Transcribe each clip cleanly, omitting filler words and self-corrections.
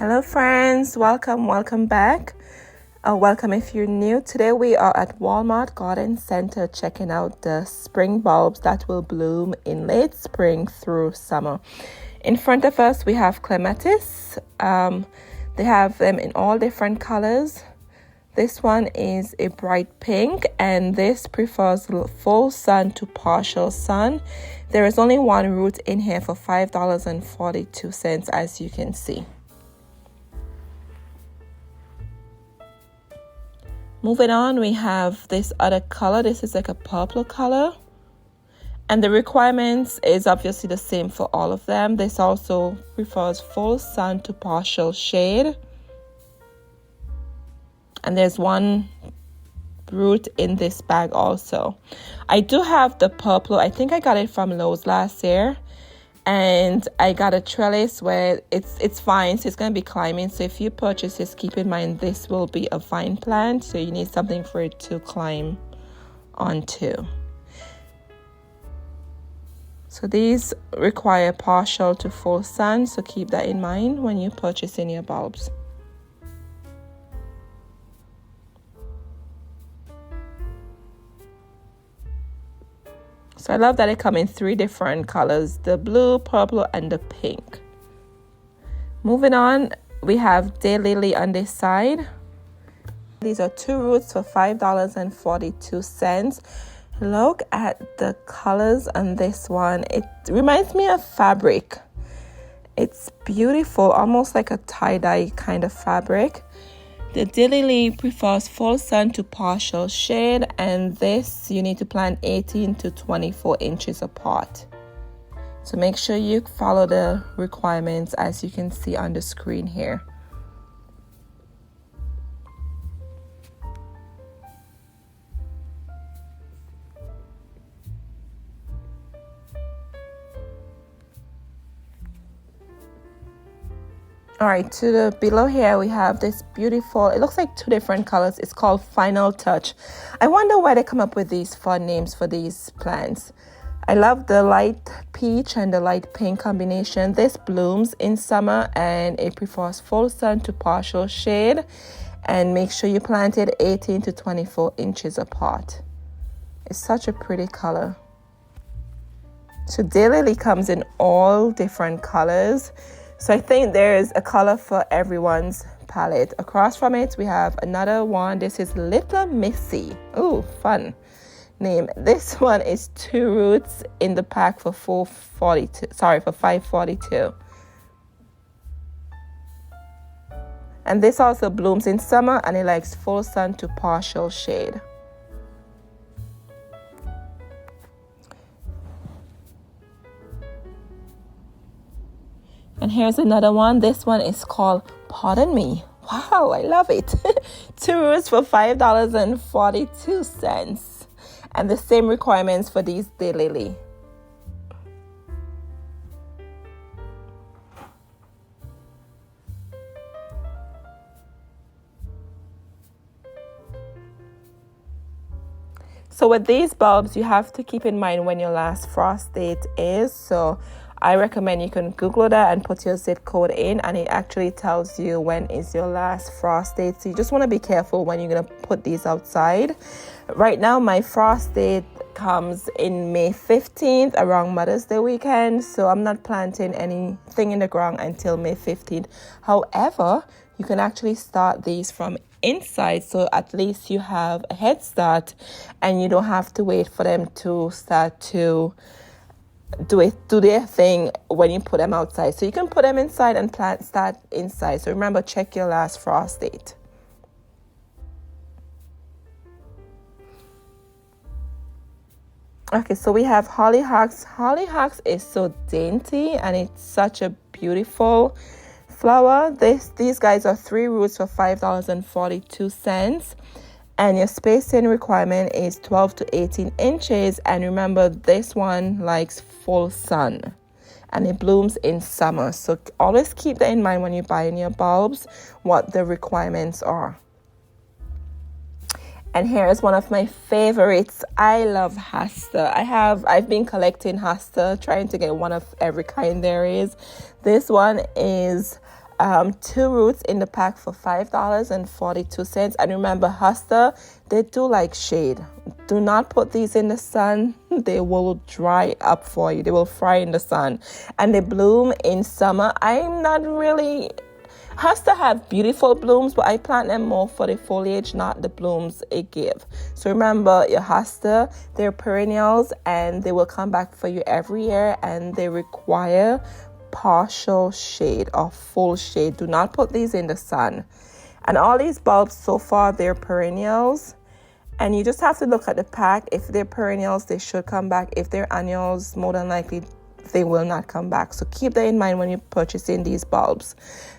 Hello friends, welcome back. Welcome if you're new. Today we are at Walmart Garden Center checking out the spring bulbs that will bloom in late spring through summer. In front of us we have clematis. They have them in all different colors. This one is a bright pink and this prefers full sun to partial sun. There is only one root in here for $5.42 as you can see. Moving on, we have this other color. This is like a purple color. And the requirements is obviously the same for all of them. This also prefers full sun to partial shade. And there's one root in this bag also. I do have the purple. I think I got it from Lowe's last year. And I got a trellis where it's fine, so it's going to be climbing. So if you purchase this, keep in mind this will be a vine plant, so you need something for it to climb onto. So these require partial to full sun, so keep that in mind when you purchase in your bulbs. So I love that it comes in three different colors, the blue, purple, and the pink. Moving on, we have daylily on this side. These are two roots for $5.42. Look at the colors on this one. It reminds me of fabric. It's beautiful, almost like a tie-dye kind of fabric. The daylily prefers full sun to partial shade, and this you need to plant 18 to 24 inches apart. So make sure you follow the requirements as you can see on the screen here. All right, to the below here we have this beautiful, it looks like two different colors. It's called Final Touch. I wonder why they come up with these fun names for these plants. I love the light peach and the light pink combination. This blooms in summer and it prefers full sun to partial shade. And make sure you plant it 18 to 24 inches apart. It's such a pretty color. So daylily comes in all different colors. So I think there's a color for everyone's palette. Across from it, we have another one. This is Little Missy. Oh, fun name. This one is two roots in the pack for $5.42. And this also blooms in summer and it likes full sun to partial shade. And here's another one. This one is called Pardon Me. Wow, I love it. Two roots for $5.42. And the same requirements for these daylily. So with these bulbs, you have to keep in mind when your last frost date is. So I recommend you can Google that and put your zip code in, and it actually tells you when is your last frost date. So you just want to be careful when you're going to put these outside. Right now, my frost date comes in May 15th around Mother's Day weekend. So I'm not planting anything in the ground until May 15th. However, you can actually start these from inside, so at least you have a head start and you don't have to wait for them to start to do their thing when you put them outside. So you can put them inside and start inside. So remember, check your last frost date. Okay, so we have hollyhocks. Hollyhocks is so dainty and it's such a beautiful flower. These guys are three roots for $5.42. And your spacing requirement is 12 to 18 inches. And remember, this one likes full sun. And it blooms in summer. So always keep that in mind when you're buying your bulbs, what the requirements are. And here is one of my favorites. I love Hosta. I've been collecting Hosta, trying to get one of every kind there is. This one is 2 roots in the pack for $5.42. And remember, Hosta, they do like shade. Do not put these in the sun. They will dry up for you. They will fry in the sun. And they bloom in summer. I'm not really... Hosta have beautiful blooms, but I plant them more for the foliage, not the blooms it give. So remember, your Hosta, they're perennials and they will come back for you every year, and they require partial shade or full shade. Do not put these in the sun. And all these bulbs so far, they're perennials, and you just have to look at the pack. If they're perennials, they should come back. If they're annuals, more than likely they will not come back. So keep that in mind when you're purchasing these bulbs.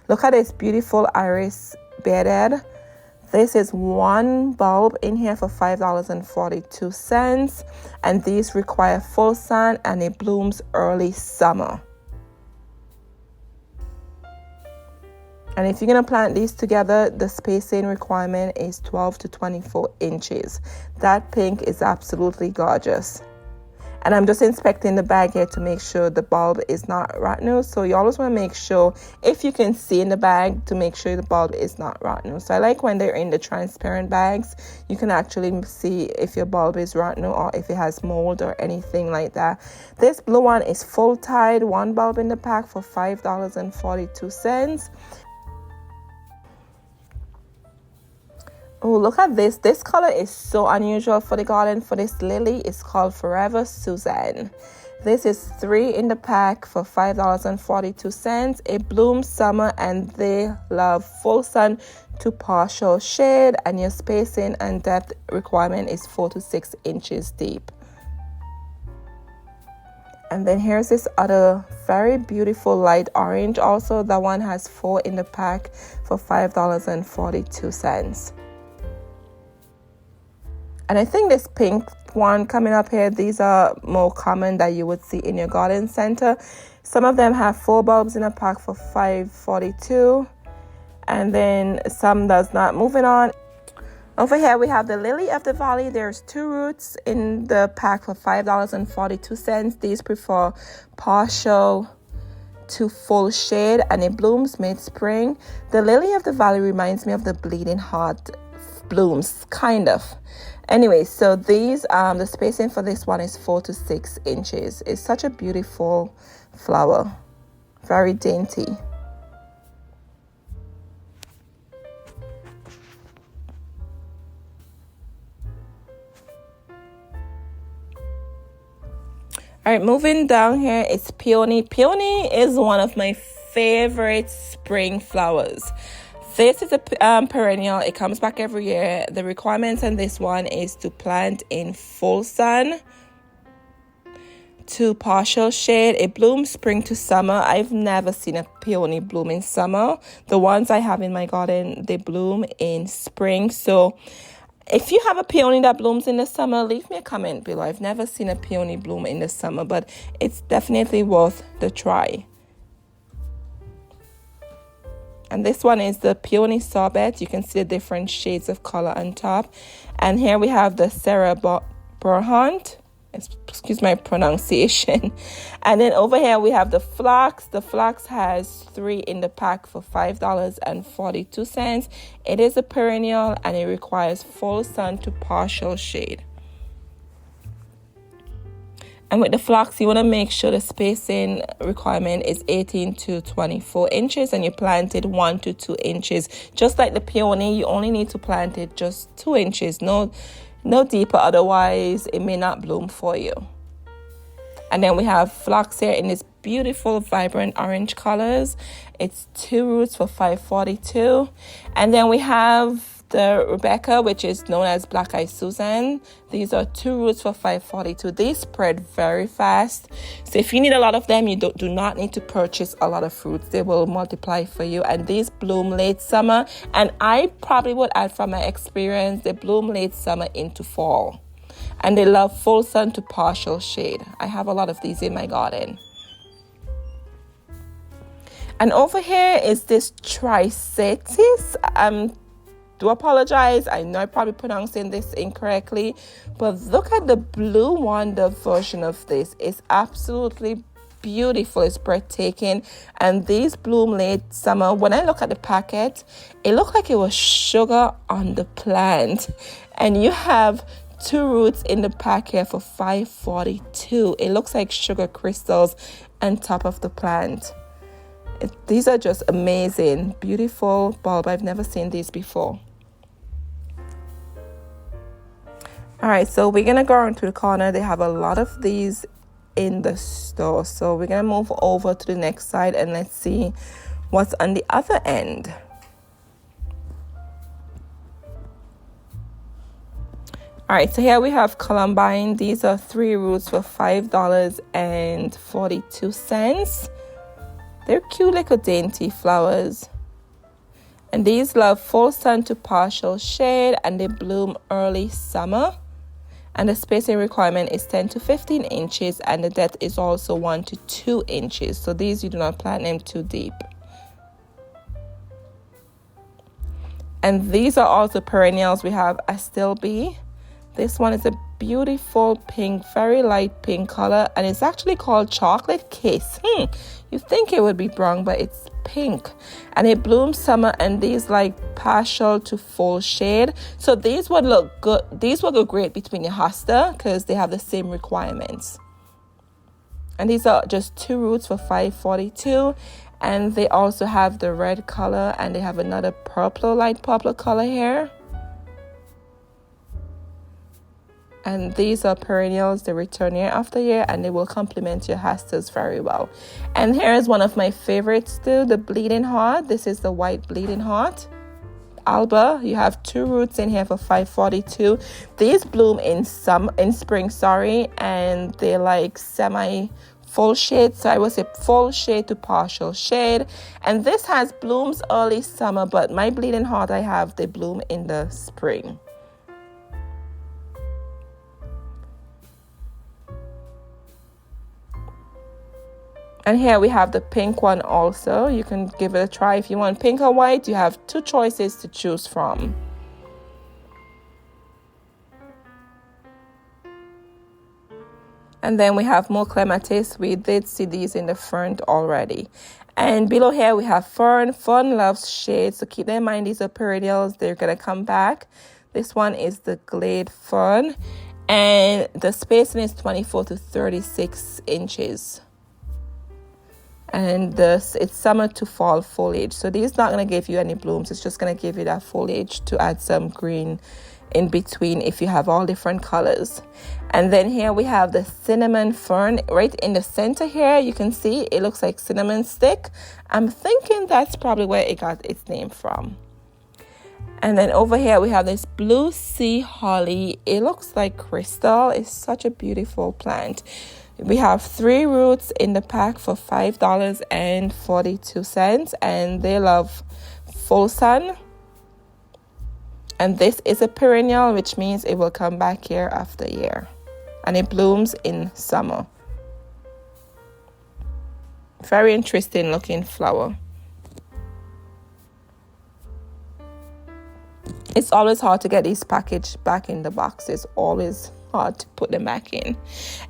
Look at this beautiful iris bearded. This is one bulb in here for $5.42, and these require full sun, and it blooms early summer. And if you're going to plant these together, the spacing requirement is 12 to 24 inches. That pink is absolutely gorgeous. And I'm just inspecting the bag here to make sure the bulb is not rotten. So you always want to make sure, if you can see in the bag, to make sure the bulb is not rotten. So I like when they're in the transparent bags, you can actually see if your bulb is rotten or if it has mold or anything like that. This blue one is full tide, one bulb in the pack for $5.42. Oh, look at this. This color is so unusual for the garden. For this lily, it's called Forever Suzanne. This is 3 in the pack for $5.42. It blooms summer, and they love full sun to partial shade, and your spacing and depth requirement is 4 to 6 inches deep. And then here's this other very beautiful light orange also. That one has 4 in the pack for $5.42. And I think this pink one coming up here, these are more common that you would see in your garden center. Some of them have 4 bulbs in a pack for $5.42, and then some does not. Moving on, over here we have the Lily of the Valley. There's 2 roots in the pack for $5.42. These prefer partial to full shade, and it blooms mid-spring. The Lily of the Valley reminds me of the Bleeding Heart blooms, kind of. Anyway, so these the spacing for this one is 4 to 6 inches. It's such a beautiful flower, very dainty. All right, moving down here, it's peony. Peony is one of my favorite spring flowers. This is a perennial. It comes back every year. The requirements on this one is to plant in full sun to partial shade. It blooms spring to summer. I've never seen a peony bloom in summer. The ones I have in my garden, they bloom in spring. So if you have a peony that blooms in the summer, leave me a comment below. I've never seen a peony bloom in the summer, but it's definitely worth the try. And this one is the peony sorbet. You can see the different shades of color on top. And here we have the Sarah Burhunt. Excuse my pronunciation. And then over here we have the phlox. The phlox has 3 in the pack for $5.42. It is a perennial, and it requires full sun to partial shade. And with the phlox, you want to make sure the spacing requirement is 18 to 24 inches, and you plant it 1 to 2 inches. Just like the peony, you only need to plant it just 2 inches, no deeper, otherwise it may not bloom for you. And then we have phlox here in this beautiful vibrant orange colors. It's 2 roots for $5.42. And then we have the Rebecca, which is known as Black Eye Susan. These are 2 roots for $5.42. They spread very fast. So if you need a lot of them, you do not need to purchase a lot of fruits. They will multiply for you. And these bloom late summer. And I probably would add, from my experience, they bloom late summer into fall. And they love full sun to partial shade. I have a lot of these in my garden. And over here is this Tricetis. Do apologize. I know I'm probably pronouncing this incorrectly, but look at the Blue Wonder version of this. It's absolutely beautiful, it's breathtaking. And these bloom late summer. When I look at the packet, it looked like it was sugar on the plant. And you have 2 roots in the pack here for $5.42. It looks like sugar crystals on top of the plant. These are just amazing, beautiful bulb. I've never seen these before. All right, so we're gonna go around to the corner. They have a lot of these in the store, so we're gonna move over to the next side and let's see what's on the other end. All right, so here we have columbine. These are 3 roots for $5.42. They're cute little dainty flowers. And these love full sun to partial shade, and they bloom early summer. And the spacing requirement is 10 to 15 inches, and the depth is also 1 to 2 inches. So these you do not plant them too deep. And these are also perennials. We have Astilbe. This one is a beautiful pink, very light pink color, and it's actually called chocolate kiss. You think it would be brown, but it's pink, and it blooms summer, and these like partial to full shade. So these would look good. These would go great between your hosta because they have the same requirements. And these are just 2 roots for $5.42. And they also have the red color, and they have another purple, light purple color here. And these are perennials. They return year after year, and they will complement your hostas very well. And here is one of my favorites too, the bleeding heart. This is the white bleeding heart. Alba, you have 2 roots in here for $5.42. These bloom in spring, and they're like semi full shade. So I would say full shade to partial shade. And this has blooms early summer, but my bleeding heart they bloom in the spring. And here we have the pink one also. You can give it a try. If you want pink or white, you have 2 choices to choose from. And then we have more clematis. We did see these in the front already. And below here we have fern. Fern loves shade, so keep in mind these are perennials. They're going to come back. This one is the Glade fern. And the spacing is 24 to 36 inches. And it's summer to fall foliage. So these not going to give you any blooms. It's just going to give you that foliage to add some green in between if you have all different colors. And then here we have the cinnamon fern. Right in the center here, you can see it looks like cinnamon stick. I'm thinking that's probably where it got its name from. And then over here we have this blue sea holly. It looks like crystal. It's such a beautiful plant. We have 3 roots in the pack for $5.42, and they love full sun. And this is a perennial, which means it will come back year after year, and it blooms in summer. Very interesting looking flower. It's always hard to get these packaged back in the box. It's always hard to put them back in.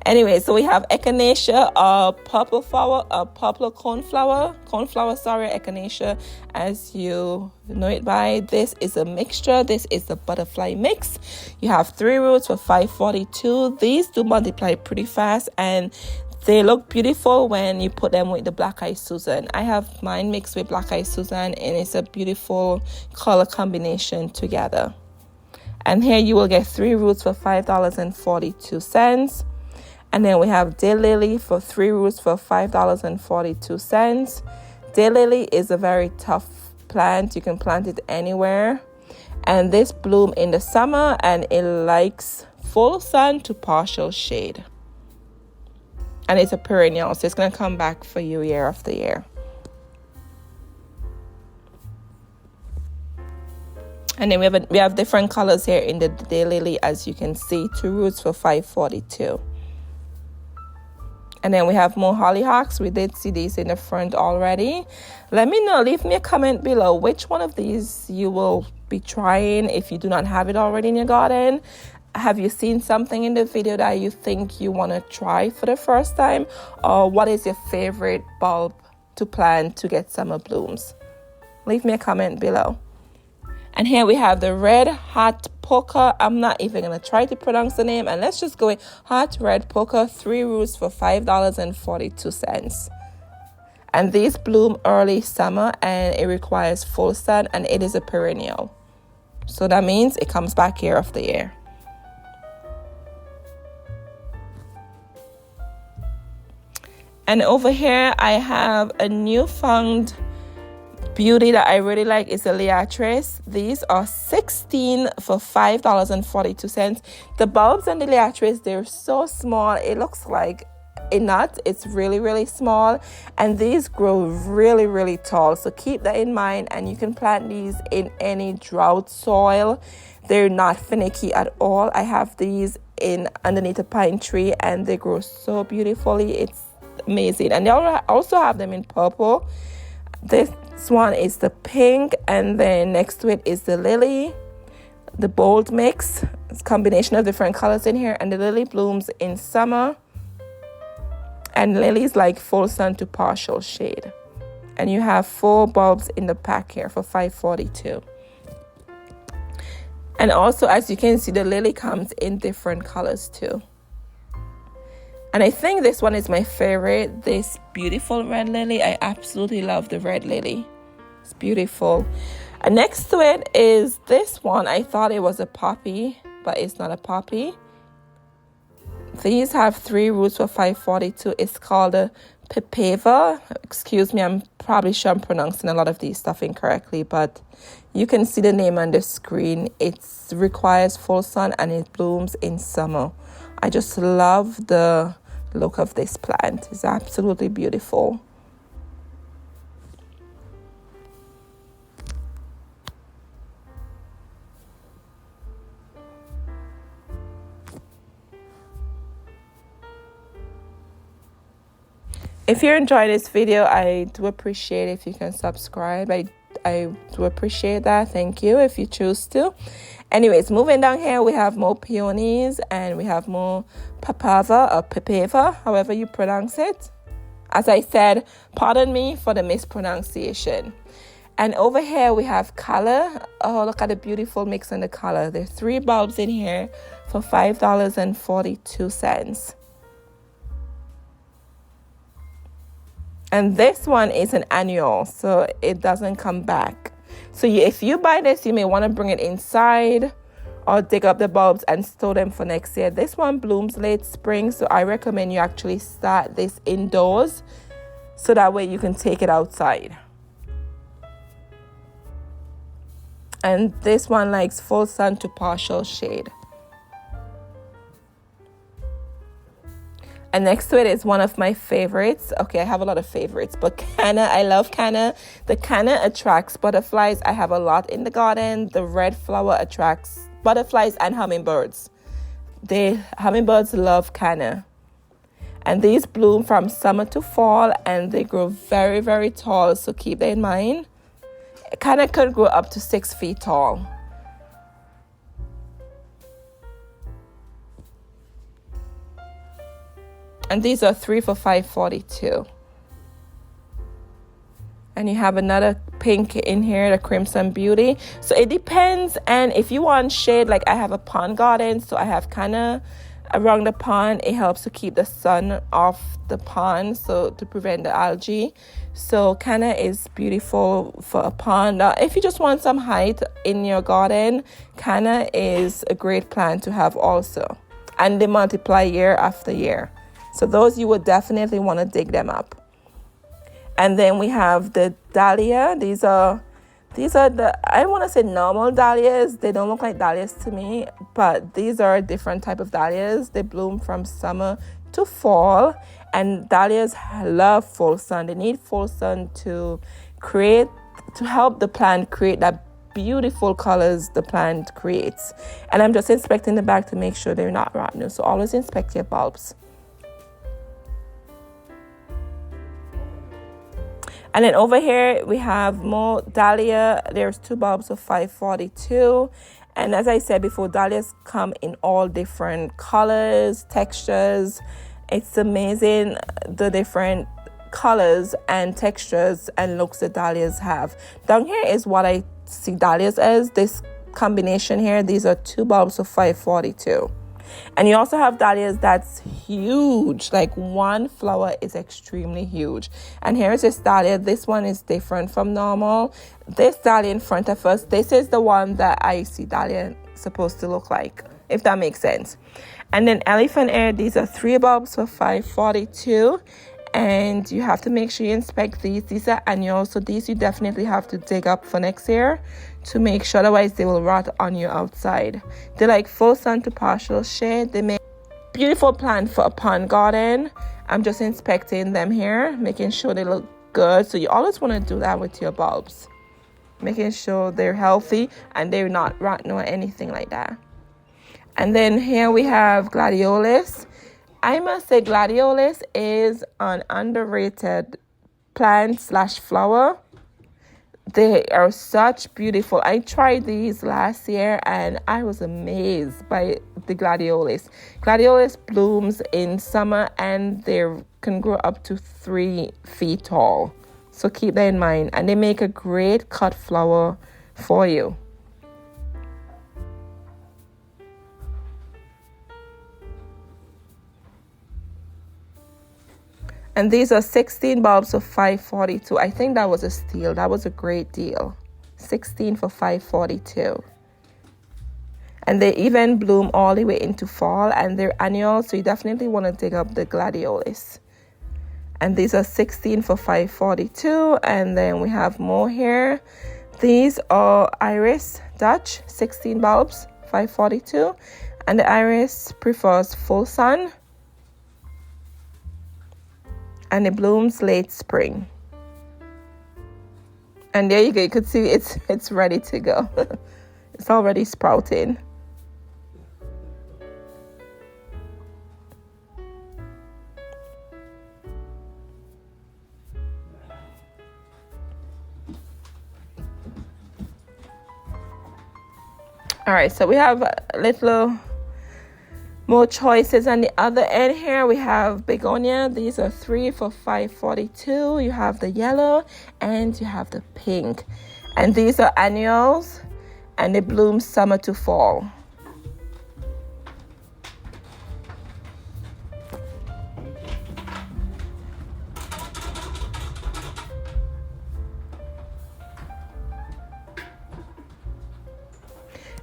Anyway, so we have echinacea, a purple flower, a purple coneflower, echinacea, as you know it by. This is a mixture. This is the butterfly mix. You have 3 roots for $5.42. These do multiply pretty fast, and they look beautiful when you put them with the black eye Susan. I have mine mixed with black eye Susan, and it's a beautiful color combination together. And here you will get 3 roots for $5.42. And then we have daylily for 3 roots for $5.42. Daylily is a very tough plant. You can plant it anywhere. And this bloom in the summer, and it likes full sun to partial shade. And it's a perennial, so it's going to come back for you year after year. And then we have different colors here in the daylily, as you can see. 2 roots for $5.42. And then we have more hollyhocks. We did see these in the front already. Let me know, leave me a comment below which one of these you will be trying if you do not have it already in your garden. have you seen something in the video that you think you want to try for the first time? Or what is your favorite bulb to plant to get summer blooms? Leave me a comment below. And here we have the red hot poker. I'm not even going to try to pronounce the name. And let's just go with hot red poker, 3 roots for $5.42. And these bloom early summer and it requires full sun and it is a perennial. So that means it comes back year after year. And over here I have a newfound beauty that I really like. Is the Liatris. These are 16 for $5.42. The bulbs and the Liatris, they're so small. It looks like a nut. It's really, really small. And these grow really, really tall. So keep that in mind. And you can plant these in any drought soil. They're not finicky at all. I have these in underneath a pine tree and they grow so beautifully. It's amazing. And they also have them in purple. This one is the pink, and then next to it is the lily, the bold mix. It's a combination of different colors in here, and the lily blooms in summer, and lilies like full sun to partial shade. And you have 4 bulbs in the pack here for $5.42. And also, as you can see, the lily comes in different colors too. And I think this one is my favorite, this beautiful red lily. I absolutely love the red lily. It's beautiful. And next to it is this one. I thought it was a poppy, but it's not a poppy. These have 3 roots for $5.42. It's called a pipeva. Excuse me, I'm probably sure I'm pronouncing a lot of these stuff incorrectly, but you can see the name on the screen. It requires full sun and it blooms in summer. I just love the look of this plant. It's absolutely beautiful. If you're enjoying this video, I do appreciate if you can subscribe. I do appreciate that. Thank you if you choose to. Anyways, moving down here, we have more peonies and we have more papava or pipeva, however you pronounce it. As I said, pardon me for the mispronunciation. And over here we have color. Oh, look at the beautiful mix in the color. There's 3 bulbs in here for $5.42. And this one is an annual, so it doesn't come back. So if you buy this, you may want to bring it inside or dig up the bulbs and store them for next year. This one blooms late spring, so I recommend you actually start this indoors so that way you can take it outside. And this one likes full sun to partial shade. And next to it is one of my favorites. Okay, I have a lot of favorites, but canna, I love canna. The canna attracts butterflies. I have a lot in the garden. The red flower attracts butterflies and hummingbirds. Hummingbirds love canna. And these bloom from summer to fall and they grow very, very tall. So keep that in mind. Canna could grow up to 6 feet tall. And these are 3 for $5.42. And you have another pink in here, the Crimson Beauty. So it depends. And if you want shade, like I have a pond garden, so I have canna around the pond. It helps to keep the sun off the pond, so to prevent the algae. So canna is beautiful for a pond. If you just want some height in your garden, canna is a great plant to have also. And they multiply year after year. So those you would definitely want to dig them up. And then we have the dahlia. These are the, I want to say normal dahlias. They don't look like dahlias to me, but these are a different type of dahlias. They bloom from summer to fall, and dahlias love full sun. They need full sun to help the plant create that beautiful colors the plant creates. And I'm just inspecting the back to make sure they're not rotten. So always inspect your bulbs. And then over here we have more dahlia. There's 2 bulbs of $5.42. And as I said before, dahlias come in all different colors, textures. It's amazing the different colors and textures and looks that dahlias have. Down here is what I see dahlias as. This combination here, these are 2 bulbs for $5.42. And you also have dahlias that's huge, like one flower is extremely huge. And here's this dahlia. This one is different from normal. This dahlia in front of us, this is the one that I see dahlia supposed to look like, if that makes sense. And then elephant ear, these are 3 bulbs for $5.42. And you have to make sure you inspect these. These are annual, so these you definitely have to dig up for next year to make sure, otherwise they will rot on you outside. They're like full sun to partial shade. They make beautiful plant for a pond garden. I'm just inspecting them here, making sure they look good. So you always want to do that with your bulbs, making sure they're healthy and they're not rotten or anything like that. And then here we have Gladiolus. I must say Gladiolus is an underrated plant / flower. They are such beautiful. I tried these last year and I was amazed by the Gladiolus. Gladiolus blooms in summer and they can grow up to 3 feet tall. So keep that in mind. And they make a great cut flower for you. And these are 16 bulbs of $5.42. I think that was a steal. That was a great deal. 16 for $5.42. And they even bloom all the way into fall, and they're annual, so you definitely want to dig up the Gladiolus. And these are 16 for $5.42. And then we have more here. These are Iris Dutch, 16 bulbs, $5.42. And the Iris prefers full sun. And it blooms late spring. And there you go. You could see it's ready to go. It's already sprouting. All right, so we have a little more choices on the other end here. We have begonia. These are 3 for $5.42. You have the yellow and you have the pink. And these are annuals and they bloom summer to fall.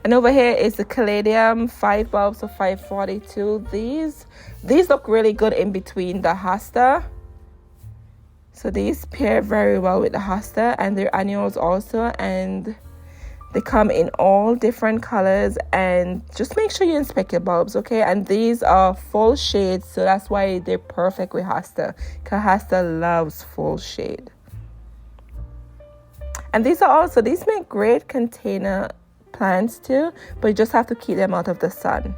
And over here is the caladium, 5 bulbs of $5.42. These look really good in between the hosta. So these pair very well with the hosta, and they're annuals also, and they come in all different colors. And just make sure you inspect your bulbs, okay? And these are full shades, so that's why they're perfect with hosta, because hosta loves full shade. And these make great container plants too, but you just have to keep them out of the sun.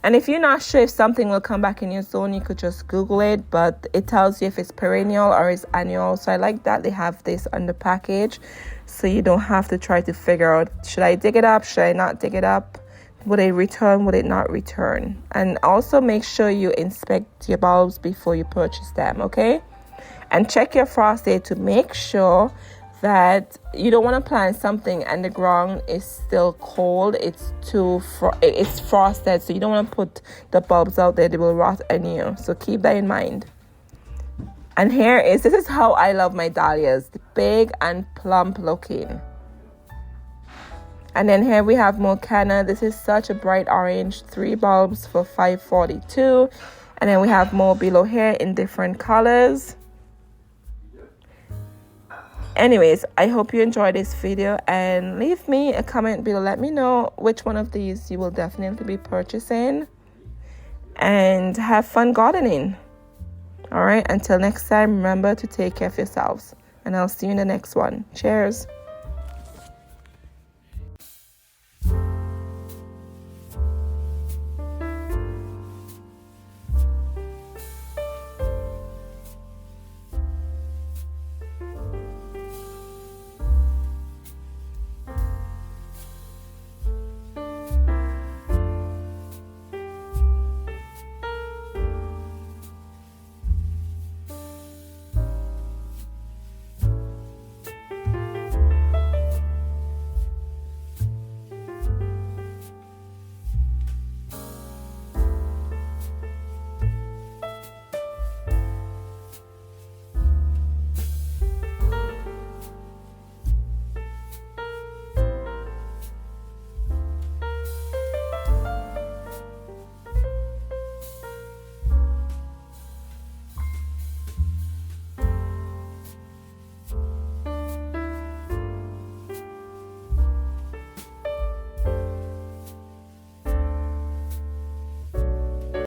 And if you're not sure if something will come back in your zone, you could just Google it, but it tells you if it's perennial or it's annual. So I like that they have this on the package, so you don't have to try to figure out, should I dig it up, should I not dig it up, would it return, would it not return. And also make sure you inspect your bulbs before you purchase them, okay? And check your frost date to make sure that you don't want to plant something and the ground is still cold. It's frosted, so you don't want to put the bulbs out there. They will rot on you. So keep that in mind. And this is how I love my dahlias. Big and plump looking. And then here we have more canna. This is such a bright orange. 3 bulbs for $5.42. And then we have more below here in different colors. Anyways, I hope you enjoyed this video, and leave me a comment below. Let me know which one of these you will definitely be purchasing, and have fun gardening. All right, until next time, remember to take care of yourselves, and I'll see you in the next one. Cheers.